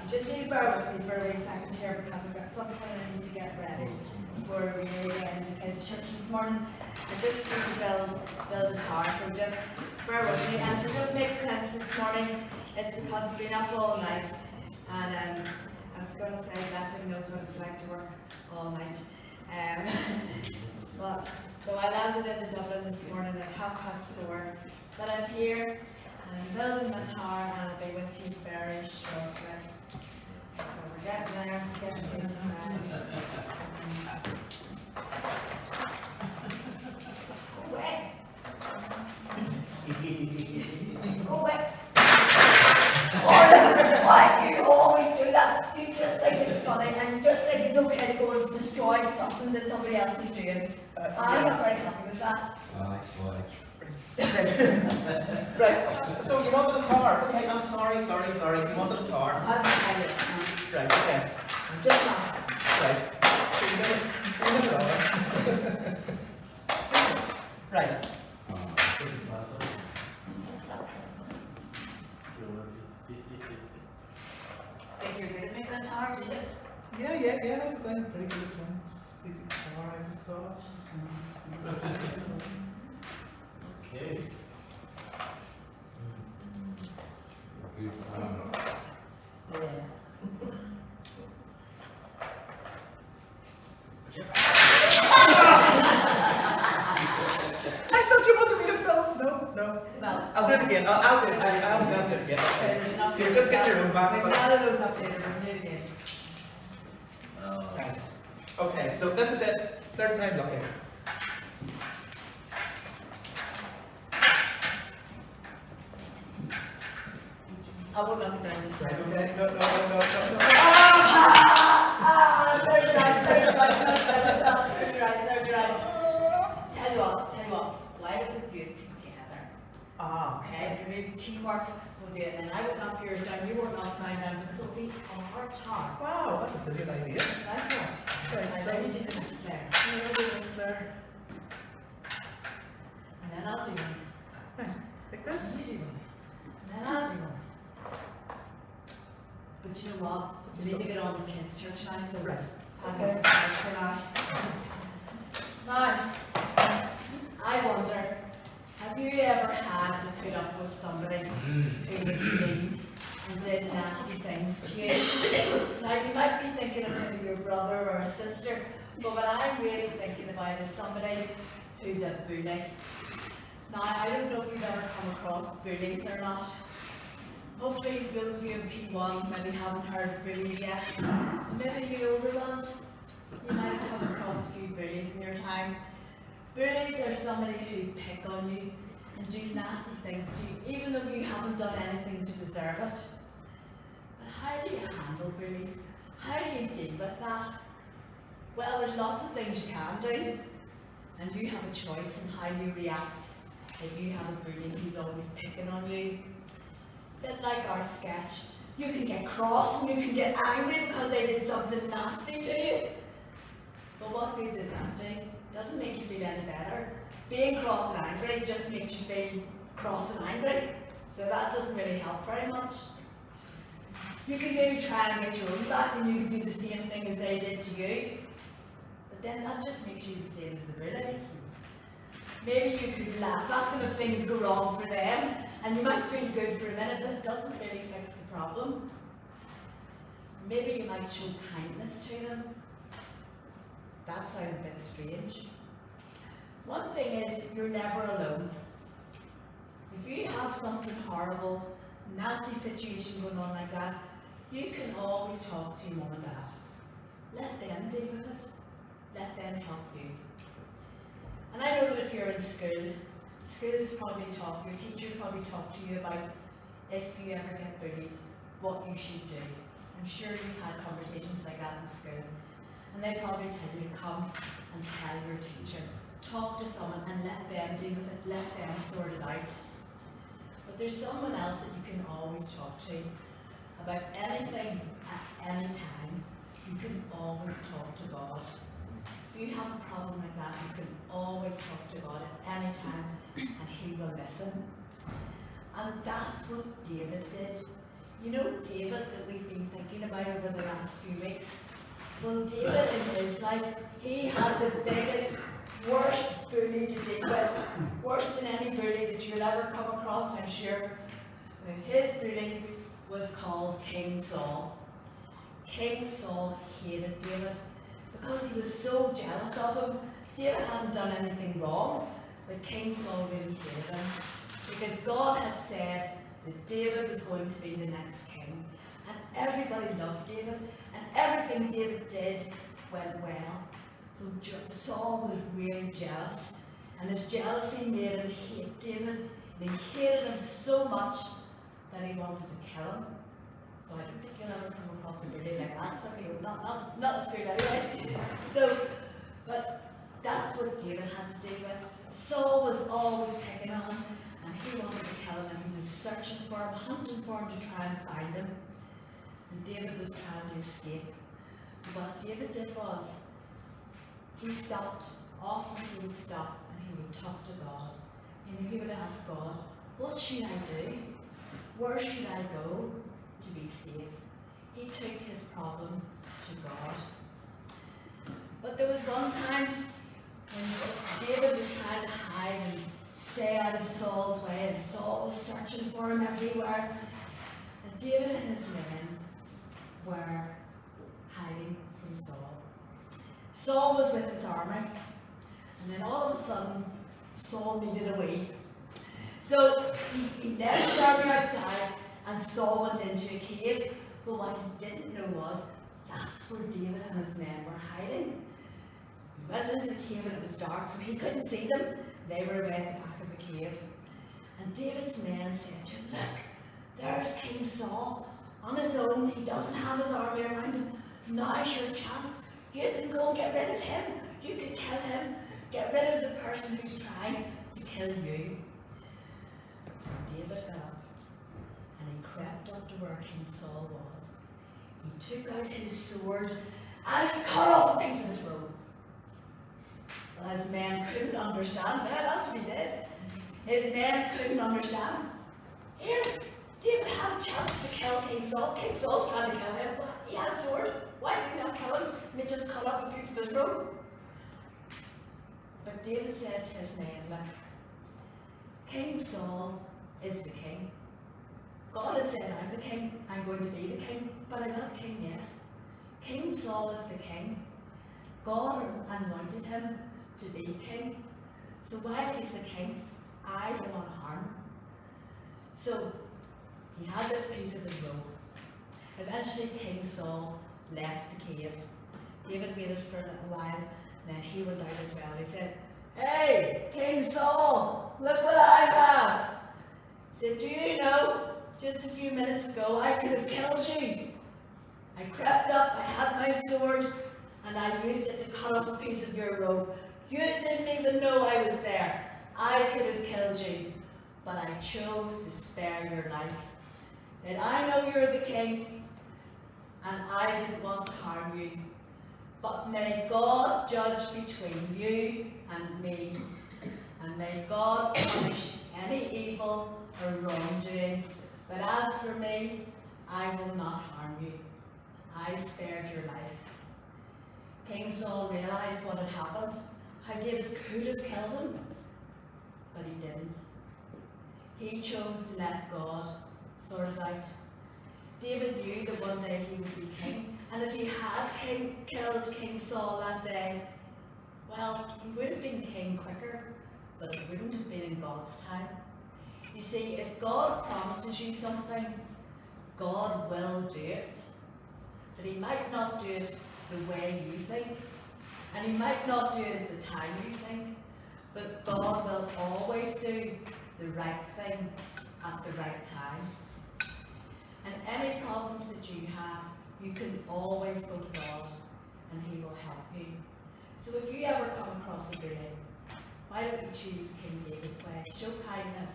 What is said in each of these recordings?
Just need to bear with me for a wee second here because I've got something I need to get ready before we really get into kids' church this morning. I just need to build a tower, so just bear with me. And if it doesn't make sense this morning, it's because I've been up all night. And I was going to say Blessing knows what it's like to work all night. But so I landed into Dublin this morning at 4:30. But I'm here and I'm building my tower, and I'll be with you very shortly. So we're getting there, it's getting there. Go away! Go away! Why do you always do that? You just think it's funny, and you just think it's okay to go and destroy something that somebody else is doing. I'm not very happy with that. Right, so you wanted a tower. Okay, I'm sorry. You wanted a tower. I'll tell you. Right, okay. Just now. Right. So you never know. Right. Think you're good at making a tower, do you? Yeah, that's a pretty good plans. Big tower, I would thought. Okay. I thought you wanted me to film. No. Well, I'll do it again. I'll do it. I'll do it again. Okay. You just get your own back. We've got those up later, we'll do it again. Right. Okay, so this is it. Third time lucky. I won't knock it down this time. Okay. No. Serves you right. Tell you what, why don't we do it together? Okay, if maybe teamwork, we'll do it, and then I would knock yours down, you won't knock mine down, because it'll be our tower. Wow, that's a brilliant idea. Like what? Right, And then you do the next layer. I'll do this there. And then I'll do one. Right, like this. You do one. And then I'll do one. But you know what? We need to get on with kids' church now, so Right. I'm going to for now. Now, I wonder, have you ever had to put up with somebody who was mean and did nasty things to you? Now, you might be thinking of maybe your brother or a sister, but what I'm really thinking about is somebody who's a bully. Now, I don't know if you've ever come across bullies or not. Hopefully those of you in P1 maybe haven't heard of bullies yet. Maybe the older ones, you might have come across a few bullies in your time. Bullies are somebody who pick on you and do nasty things to you, even though you haven't done anything to deserve it. But how do you handle bullies? How do you deal with that? Well, there's lots of things you can do, and you have a choice in how you react if you have a bully who's always picking on you. Bit like our sketch, you can get cross and you can get angry because they did something nasty to you. But what good does that do? Doesn't make you feel any better. Being cross and angry just makes you feel cross and angry. So that doesn't really help very much. You can maybe try and get your own back and you can do the same thing as they did to you. But then that just makes you the same as the bully. Maybe you could laugh at them if things go wrong for them, and you might feel good for a minute, but it doesn't really fix the problem. Maybe you might show kindness to them. That sounds a bit strange. One thing is, you're never alone. If you have something horrible, nasty situation going on like that, you can always talk to your mum and dad. Let them deal with it. Let them help you. And I know that if you're in school, schools probably talk, your teachers probably talk to you about if you ever get bullied, what you should do. I'm sure you've had conversations like that in school. And they probably tell you to come and tell your teacher. Talk to someone and let them deal with it, let them sort it out. But there's someone else that you can always talk to about anything at any time. You can always talk to God. If you have a problem like that, you can always talk to God at any time and He will listen. And that's what David did. You know David that we've been thinking about over the last few weeks? Well, David in his life, he had the biggest, worst bully to deal with. Worse than any bully that you'll ever come across, I'm sure. His bully was called King Saul. King Saul hated David because he was so jealous of him. David hadn't done anything wrong, but King Saul really hated him because God had said that David was going to be the next king. And everybody loved David, and everything David did went well. So Saul was really jealous, and his jealousy made him hate David, and he hated him so much that he wanted to kill him. So I don't think you'll ever come across a bully like that. Certainly not as good anyway. But that's what David had to deal with. Saul was always picking on him, and he wanted to kill him, and he was searching for him, hunting for him to try and find him. And David was trying to escape. What David did was, he stopped. Often he would stop and he would talk to God. And he would ask God, what should I do? Where should I go to be safe? He took his problem to God. But there was one time when David was trying to hide and stay out of Saul's way, and Saul was searching for him everywhere. And David and his men were hiding from Saul. Saul was with his army, and then all of a sudden, Saul needed a wee. So he left his army outside, and Saul went into a cave. But what he didn't know was, that's where David and his men were hiding. He went into the cave and it was dark, so he couldn't see them. They were away at the back of the cave. And David's men said to him, look, there's King Saul. On his own, he doesn't have his army around him. Now's your chance. You can go and get rid of him. You can kill him. Get rid of the person who's trying to kill you. So David got up and he crept up to where King Saul was. He took out his sword and he cut off a piece of his robe. Well, his men couldn't understand. Yeah, that's what he did. His men couldn't understand. Here, David had a chance to kill King Saul. King Saul's trying to kill him, but he had a sword. Why did he not kill him? And he just cut off a piece of his robe. But David said to his men, look, King Saul is the king. God has said, I'm the king, I'm going to be the king, but I'm not king yet. King Saul is the king. God anointed him to be king. So while he's the king, I don't want to harm him. So he had this piece of his robe. Eventually King Saul left the cave. David waited for a little while, and then he went out as well. He said, hey, King Saul, look what I have. He said, do you know, just a few minutes ago, I could have killed you. I crept up, I had my sword, and I used it to cut off a piece of your robe. You didn't even know I was there. I could have killed you, but I chose to spare your life. And I know you're the king, and I didn't want to harm you. But may God judge between you and me, and may God punish any evil or wrongdoing. But as for me, I will not harm you. I spared your life. King Saul realized what had happened, how David could have killed him, but he didn't. He chose to let God sort it out. David knew that one day he would be king, and if he had killed King Saul that day, well, he would have been king quicker, but it wouldn't have been in God's time. You see, if God promises you something, God will do it. But he might not do it the way you think, and he might not do it at the time you think, but God will always do the right thing at the right time. And any problems that you have, you can always go to God and he will help you. So if you ever come across a bully, why don't you choose King David's way? Show kindness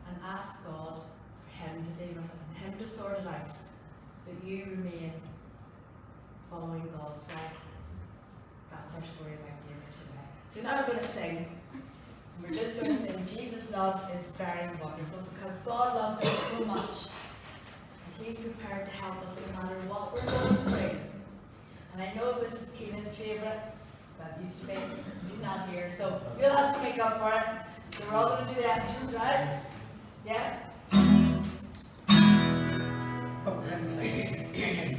and ask God for him to deal with it and him to sort it out, but you remain following God's way. That's our story about David today. So now we're going to sing. We're just going to sing Jesus' love is very wonderful, because God loves us so much He's prepared to help us no matter what we're going through. And I know this is Keena's favourite, but used to be. She's not here, so you'll have to make up for it. So we're all going to do the actions, right? Yeah? Oh, that's the second.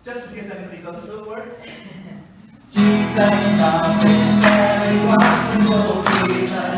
Just in case anybody doesn't know the words. Jesus, love is very wonderful, Jesus.